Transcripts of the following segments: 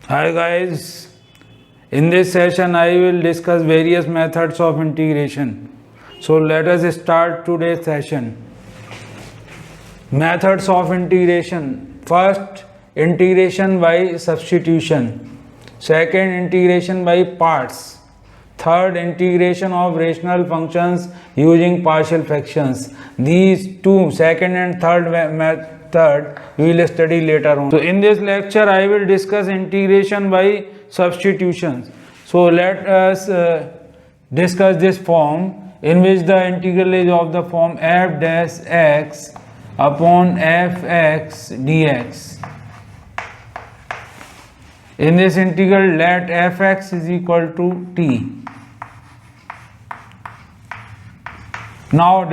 Hi guys, in this session I will discuss various methods of integration. So let us start today's session. Methods of integration. First, integration by substitution. Second, integration by parts. Third, integration of rational functions using partial fractions. These two, second and third method, we will study later on. So in this lecture I will discuss integration by substitutions. So let us discuss this form in which the integral is of the form f dash x upon fx dx. In this integral, let fx is equal to t. Now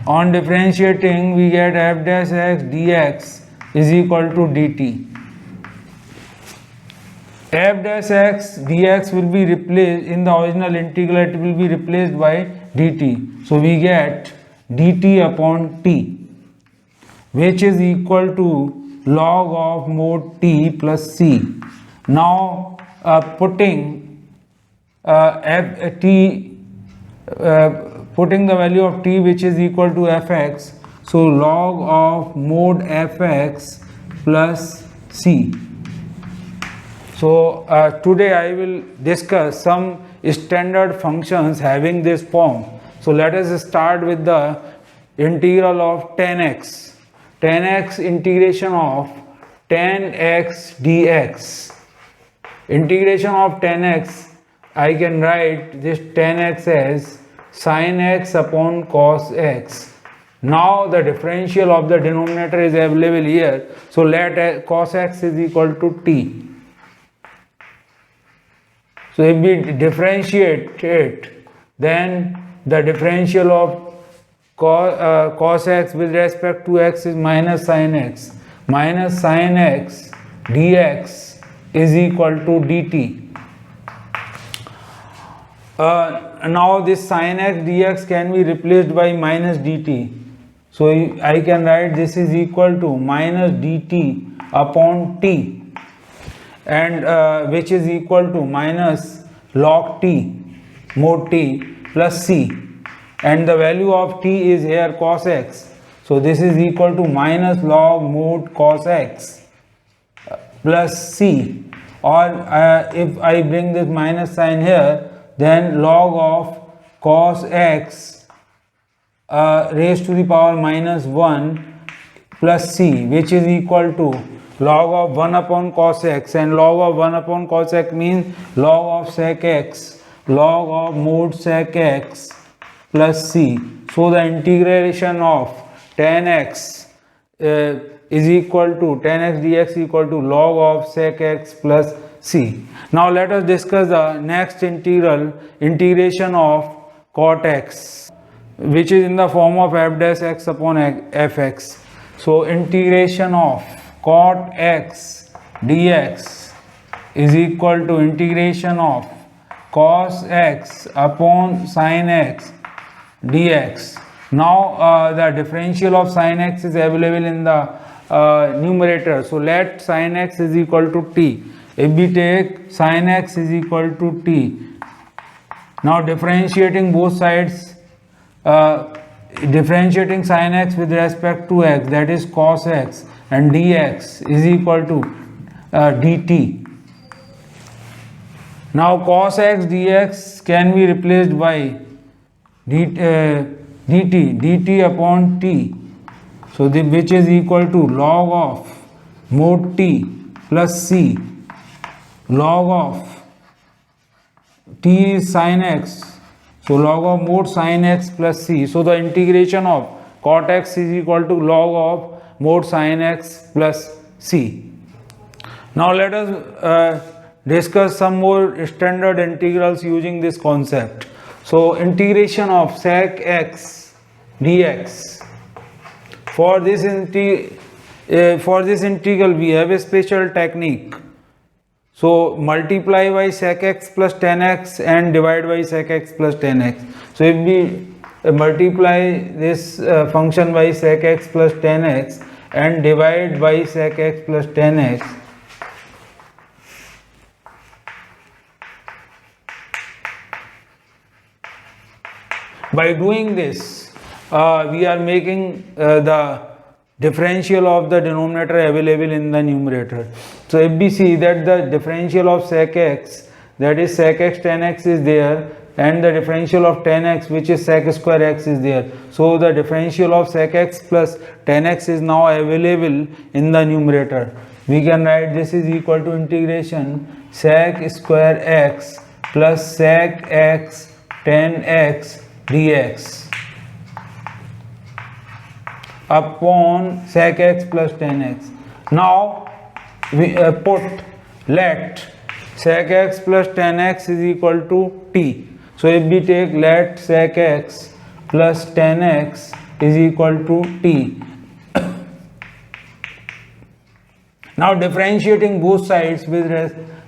on differentiating we get f dash x dx is equal to dt. F dash x dx will be replaced in the original integral, it will be replaced by dt. So we get dt upon t, which is equal to log of mod t plus c. Now putting putting the value of t, which is equal to fx, so log of mod fx plus c. So today I will discuss some standard functions having this form. So let us start with the integral of tan x. Tan x integration of tan x dx. Integration of tan x, I can write this tan x as sin x upon cos x. Now the differential of the denominator is available here. So let cos x is equal to t. So if we differentiate it, then the differential of cos x with respect to x is minus sin x. Minus sin x dx is equal to dt. Now this sin x dx can be replaced by minus dt. So I can write this is equal to minus dt upon t, and which is equal to minus log t mod t plus c, and the value of t is here cos x. So this is equal to minus log mod cos x plus c, or if I bring this minus sign here, then log of cos x raised to the power minus 1 plus c, which is equal to log of 1 upon cos x, and log of 1 upon cos x means log of sec x, log of mod sec x plus c. So the integration of tan x is equal to tan x dx equal to log of sec x plus c. Now let us discuss the next integral, integration of cot x, which is in the form of f dash x upon fx. So integration of cot x dx is equal to integration of cos x upon sin x dx. Now the differential of sin x is available in the numerator. So let sin x is equal to t. If we take sin x is equal to t, now differentiating both sides, differentiating sin x with respect to x, that is cos x, and dx is equal to dt. Now cos x dx can be replaced by dt upon t. So which is equal to log of mod t plus c. Log of t is sin x, so log of mod sin x plus c. So the integration of cot x is equal to log of mod sin x plus c. Now let us discuss some more standard integrals using this concept. So integration of sec x dx. For this integral we have a special technique. So multiply by sec x plus tan x and divide by sec x plus tan x. So if we multiply this function by sec x plus tan x and divide by sec x plus tan x. By doing this, we are making the differential of the denominator available in the numerator. So if we see that the differential of sec x, that is sec x tan x, is there, and the differential of tan x, which is sec square x, is there. So the differential of sec x plus tan x is now available in the numerator. We can write this is equal to integration sec square x plus sec x tan x dx upon sec x plus tan x. Now we let sec x plus tan x is equal to t. So if we take let sec x plus tan x is equal to t. Now differentiating both sides with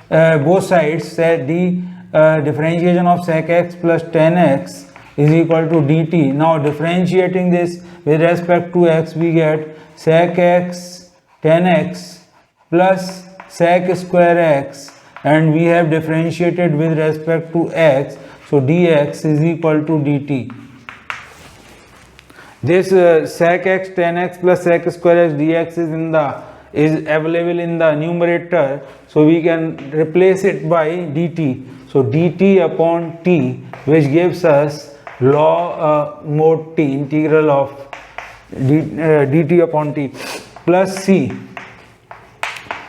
both sides, say the differentiation of sec x plus tan x is equal to dt. Now differentiating this with respect to x, we get sec x tan x plus sec square x, and we have differentiated with respect to x, so dx is equal to dt. This sec x tan x plus sec square x dx is available in the numerator, so we can replace it by dt. So dt upon t, which gives us log mod t, integral of dt upon t, plus c,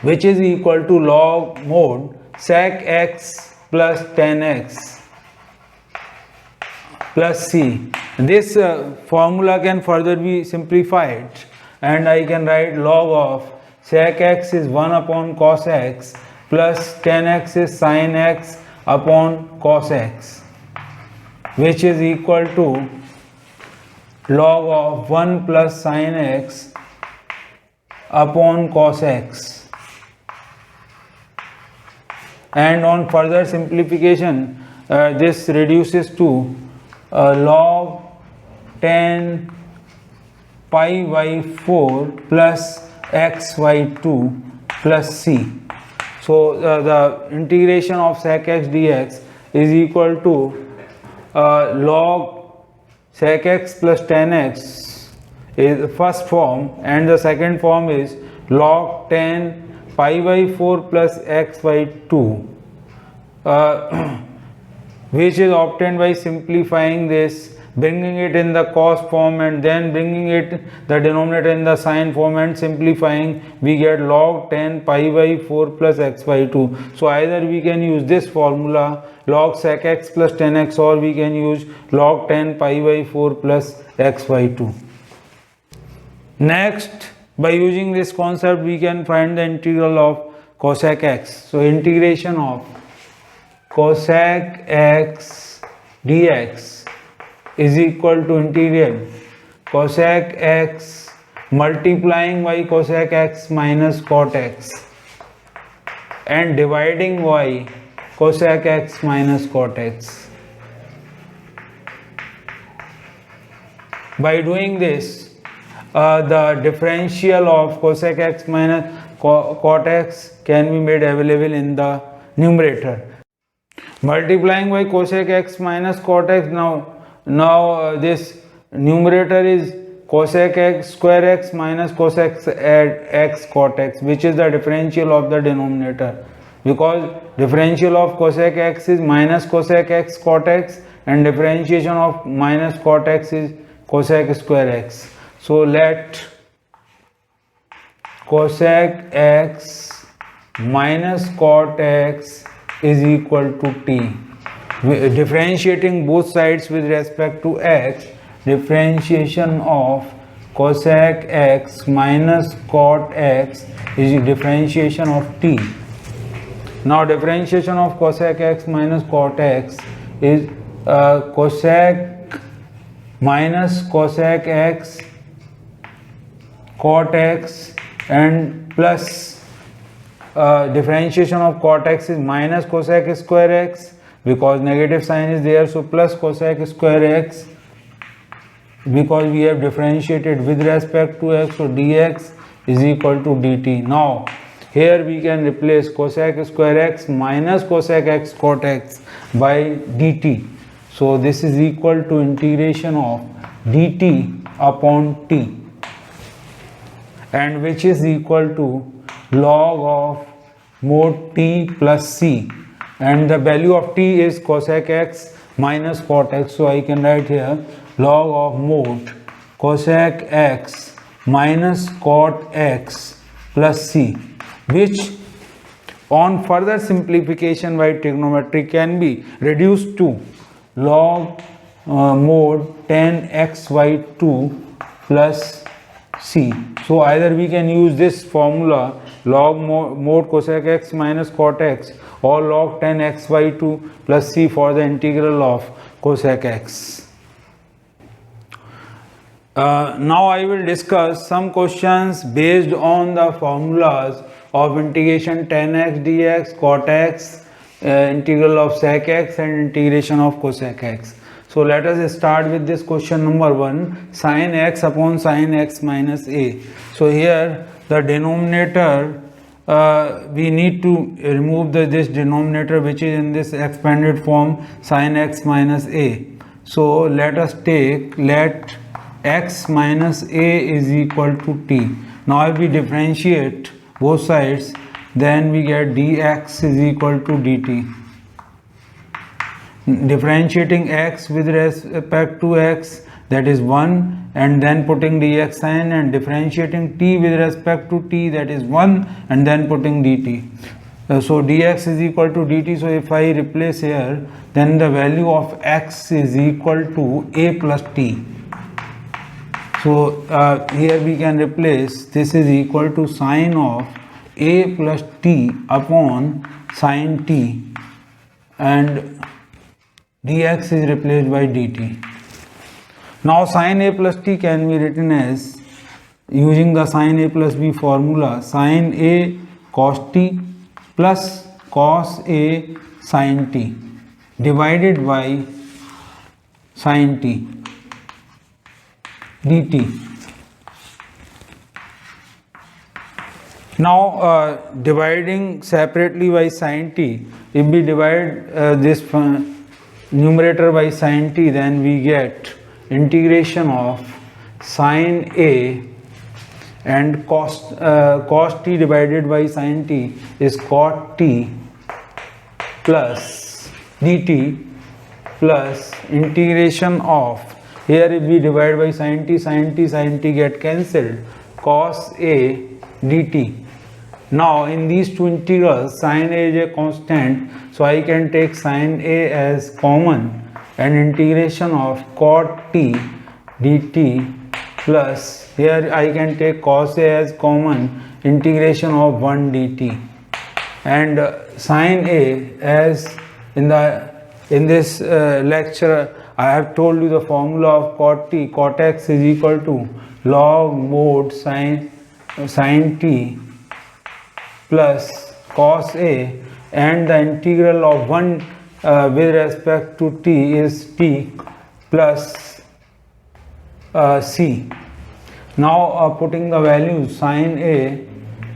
which is equal to log mod sec x plus tan x plus c. This formula can further be simplified, and I can write log of sec x is 1 upon cos x plus tan x is sin x upon cos x, which is equal to log of 1 plus sin x upon cos x. And on further simplification, this reduces to log tan pi by 4 plus x by 2 plus c. So the integration of sec x dx is equal to log sec x plus tan x is the first form, and the second form is log tan pi by 4 plus x by 2, which is obtained by simplifying this, bringing it in the cos form, and then bringing it the denominator in the sin form and simplifying, we get log tan pi by 4 plus x by 2. So either we can use this formula log sec x plus tan x, or we can use log tan pi by 4 plus x by 2. Next, by using this concept, we can find the integral of cosec x. So integration of cosec x dx is equal to integral cosec x multiplying by cosec x minus cot x and dividing by cosec x minus cot x. By doing this, the differential of cosec x minus cot x can be made available in the numerator. Multiplying by cosec x minus cot x, now this numerator is cosec x square x minus cosec x cot x, which is the differential of the denominator, because differential of cosec x is minus cosec x cot x, and differentiation of minus cot x is cosec square x. So let cosec x minus cot x is equal to t. Differentiating both sides with respect to x, differentiation of cosec x minus cot x is differentiation of t. Now differentiation of cosec x minus cot x is cosec minus cosec x cot x, and plus differentiation of cot x is minus cosec square x, because negative sign is there, so plus cosec square x, because we have differentiated with respect to x, so dx is equal to dt. Now here we can replace cosec square x minus cosec x cot x by dt. So this is equal to integration of dt upon t, and which is equal to log of mod t plus c, and the value of t is cosec x minus cot x. So I can write here log of mod cosec x minus cot x plus c, which on further simplification by trigonometry can be reduced to log mod tan x by 2 plus c. So either we can use this formula log mod cosec x minus cot x or log tan x by 2 plus c for the integral of cosec x. Now I will discuss some questions based on the formulas of integration tan x dx, cot x, integral of sec x, and integration of cosec x. So let us start with this question number 1, sin x upon sin x minus a. So here the denominator, we need to remove this denominator which is in this expanded form sin x minus a. So let us take, let x minus a is equal to t. Now if we differentiate both sides, then we get dx is equal to dt. Differentiating x with respect to x, that is 1, and then putting dx sign, and differentiating t with respect to t, that is 1, and then putting dt. So dx is equal to dt. So if I replace here, then the value of x is equal to a plus t. So here we can replace, this is equal to sine of a plus t upon sine t, and dx is replaced by dt. Now sin a plus t can be written as, using the sin a plus b formula, sin a cos t plus cos a sin t divided by sin t dt. Now dividing separately by sin t, if we divide this numerator by sin t, then we get integration of sin a, and cos t divided by sin t is cot t plus dt, plus integration of, here if we divide by sin t get cancelled, cos a dt. Now in these two integrals, sin a is a constant, so I can take sin a as common, and integration of cot t dt, plus here I can take cos a as common, integration of 1 dt, and sin a, as in this lecture I have told you the formula of cot t, cot x is equal to log mod sin t plus cos a, and the integral of 1 with respect to t is t plus c. Now putting the values, sin a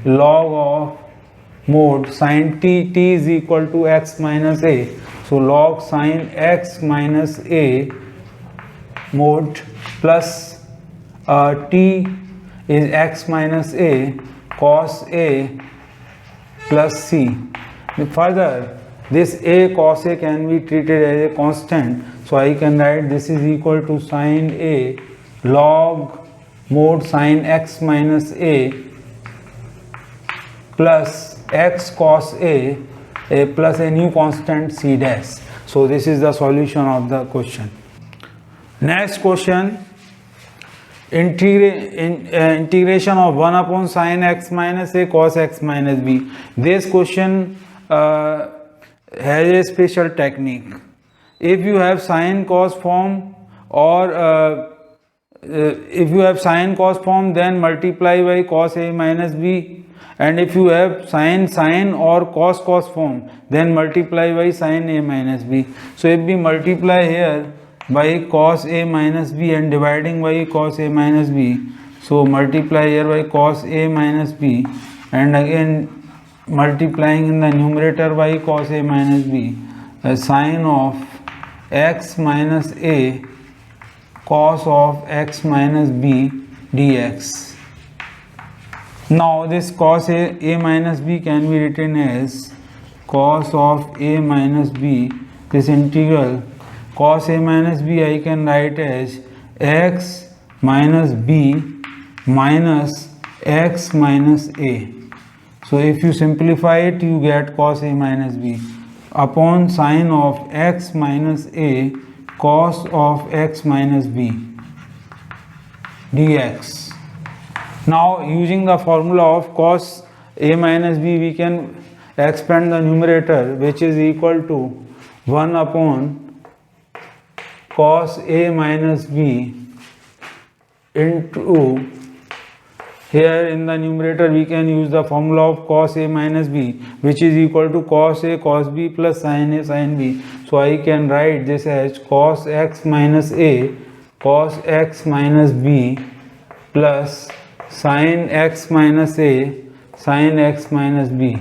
log of mod sin t, t is equal to x minus a, so log sin x minus a mod plus t is x minus a cos a plus c. Further, this a cos a can be treated as a constant, so I can write this is equal to sin a log mod sin x minus a plus x cos a plus a new constant c dash. So this is the solution of the question. Next question, integration of 1 upon sin x minus a cos x minus b. This question has a special technique. If you have sin cos form, or if you have sin cos form, then multiply by cos a minus b, and if you have sin or cos form, then multiply by sin a minus b. So if we multiply here by cos a minus b and dividing by cos a minus b, So multiply here by cos A minus B, and again multiplying in the numerator by cos A minus B, a sine of x minus A cos of x minus B dx. Now this cos A minus B can be written as cos of A minus B. This integral cos A minus B I can write as x minus B minus x minus A. So if you simplify it, you get cos A minus B upon sine of x minus A cos of x minus B dx. Now using the formula of cos A minus B, we can expand the numerator, which is equal to 1 upon cos A minus B into, here in the numerator we can use the formula of cos A minus B, which is equal to cos A cos B plus sin A sin B. So I can write this as cos x minus A cos x minus B plus sin x minus A sin x minus B.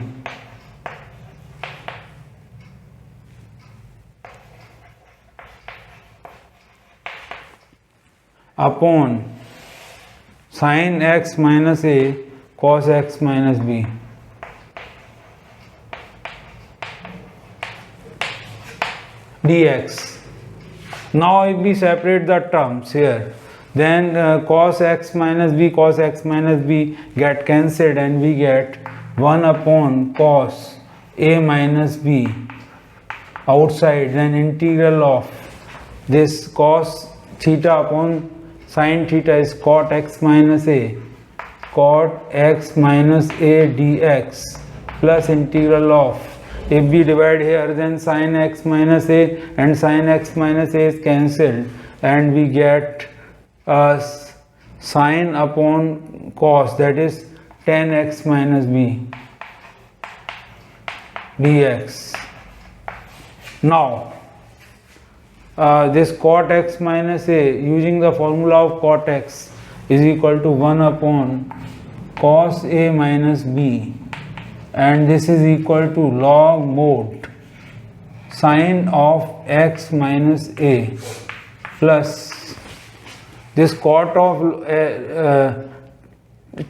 Upon sin x minus A cos x minus B. dx. Now if we separate the terms here, then cos x minus B get cancelled, and we get 1 upon cos A minus B outside, then integral of this cos theta upon sin theta is cot x minus A dx plus integral of, if we divide here, then sin x minus A and sin x minus A is cancelled, and we get sin upon cos, that is tan x minus B dx. Now this cot x minus A, using the formula of cot x, is equal to 1 upon cos A minus B, and this is equal to log mod sin of x minus A plus this cot of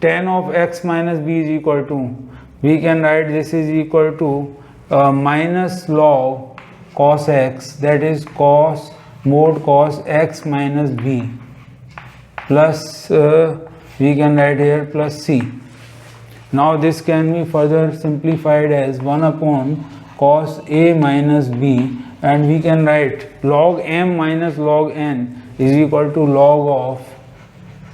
tan of x minus B is equal to, we can write this is equal to minus log cos x, that is cos mod cos x minus B plus we can write here plus C. Now this can be further simplified as 1 upon cos A minus B, and we can write log m minus log n is equal to log of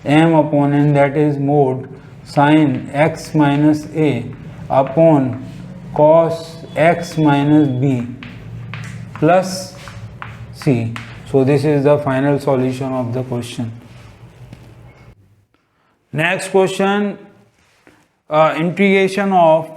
m upon n, that is mod sin x minus A upon cos x minus B plus C. So this is the final solution of the question. Next question, integration of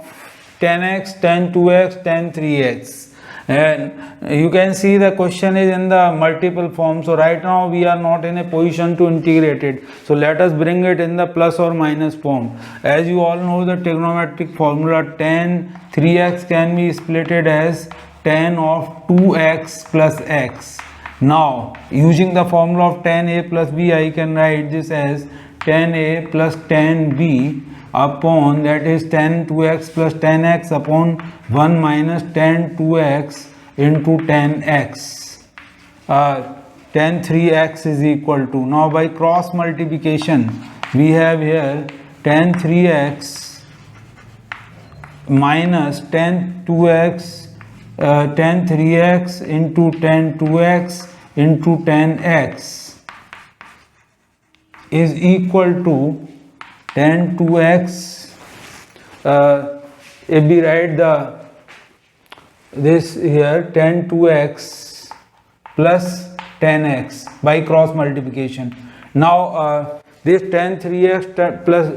tan x, tan 2x, tan 3x. And you can see the question is in the multiple form. So right now we are not in a position to integrate it. So let us bring it in the plus or minus form. As you all know, the trigonometric formula, tan 3x can be splitted as tan of 2x plus x. Now using the formula of tan A plus B, I can write this as tan A plus tan B upon, that is tan 2x plus tan x upon 1 minus tan 2x into tan x. Tan 3x is equal to, now by cross multiplication we have here tan 3x minus tan 2x, tan 3x into tan 2x into tan x is equal to tan 2x. If we write this here, tan 2x plus tan x by cross multiplication. Now this tan 3x plus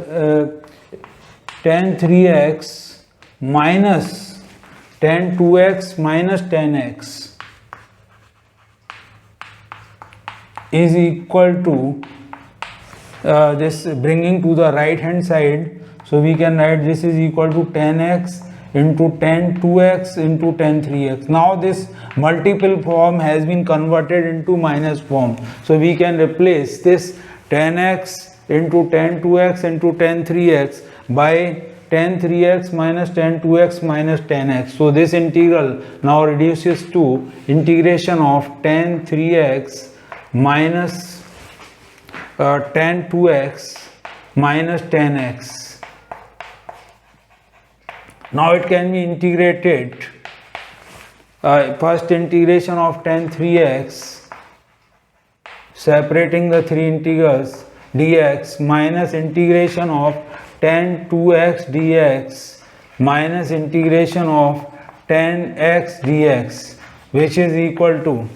tan 3x minus tan 2x minus tan x is equal to this bringing to the right hand side, so we can write this is equal to 10x into 10 2x into 10 3x. Now this multiple form has been converted into minus form, so we can replace this 10x into 10 2x into 10 3x by 10 3x minus 10 2x minus 10x. So this integral now reduces to integration of 10 3x minus 10 2x minus 10x. Now it can be integrated. First integration of 10 3x, separating the three integrals, dx minus integration of 10 2x dx minus integration of 10x dx, which is equal to,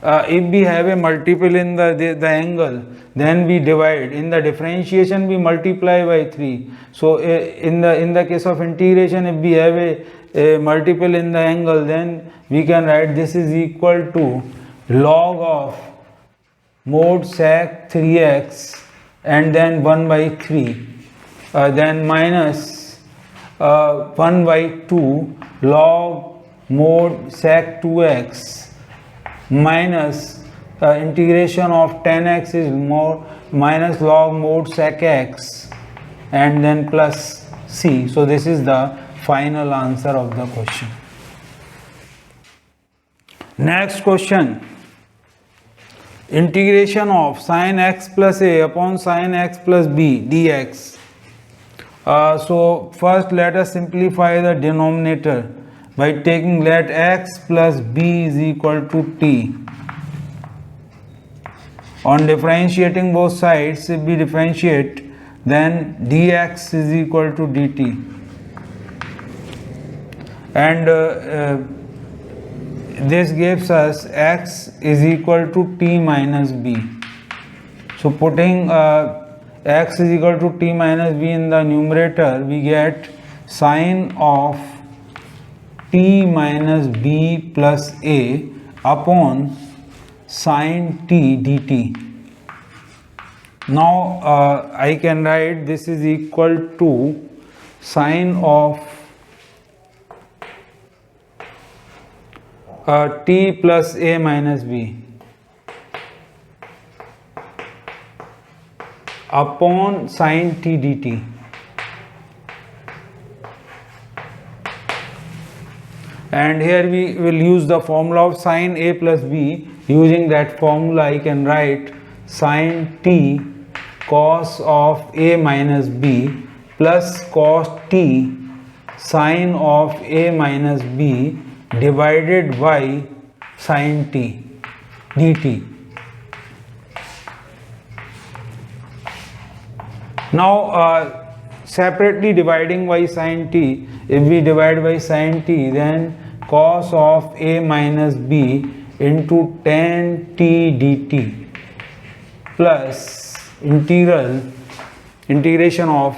if we have a multiple in the angle, then we divide. In the differentiation we multiply by 3. So in the case of integration, if we have a multiple in the angle, then we can write this is equal to log of mod sec 3x and then 1 by 3, then minus 1 by 2 log mod sec 2x minus integration of 10x is more minus log mod sec x and then plus c. So this is the final answer of the question. Next question. Integration of sin x plus a upon sin x plus b dx. So first let us simplify the denominator by taking let x plus b is equal to t. On differentiating both sides, if we differentiate, then dx is equal to dt. And this gives us x is equal to t minus b. So putting x is equal to t minus b in the numerator, we get sine of t minus b plus a upon sine t dt. Now I can write this is equal to sine of t plus a minus b upon sine t dt. And here we will use the formula of sine a plus b. Using that formula I can write sine t cos of a minus b plus cos t sine of a minus b divided by sine t dt. Now separately dividing by sine t, if we divide by sine t, then cos of a minus b into tan t dt plus integration of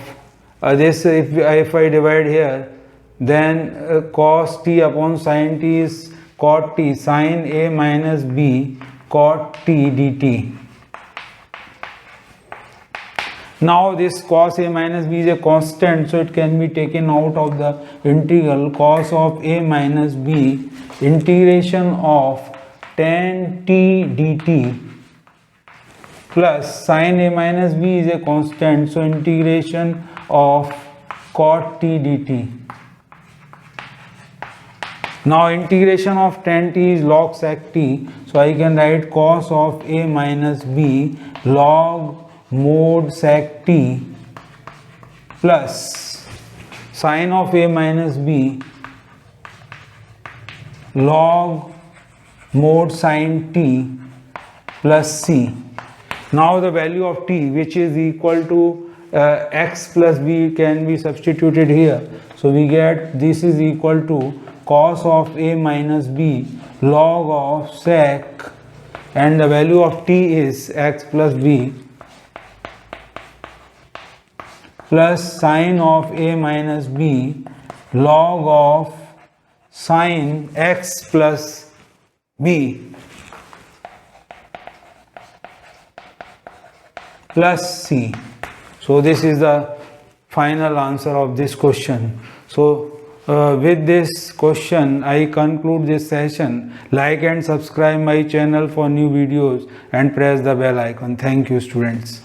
this, if I divide here, then cos t upon sine t is cot t sine a minus b cot t dt. Now this cos a minus b is a constant, so it can be taken out of the integral. Cos of a minus b integration of tan t dt plus sine a minus b is a constant, so integration of cot t dt. Now integration of tan t is log sec t, so I can write cos of a minus b log mod sec t plus sine of a minus b log mod sine t plus c. Now the value of t, which is equal to x plus b, can be substituted here. So we get this is equal to cos of a minus b log of sec, and the value of t is x plus b plus sine of a minus b log of sine x plus b plus C. So this is the final answer of this question. So with this question I conclude this session. Like and subscribe my channel for new videos and press the bell icon. Thank you, students.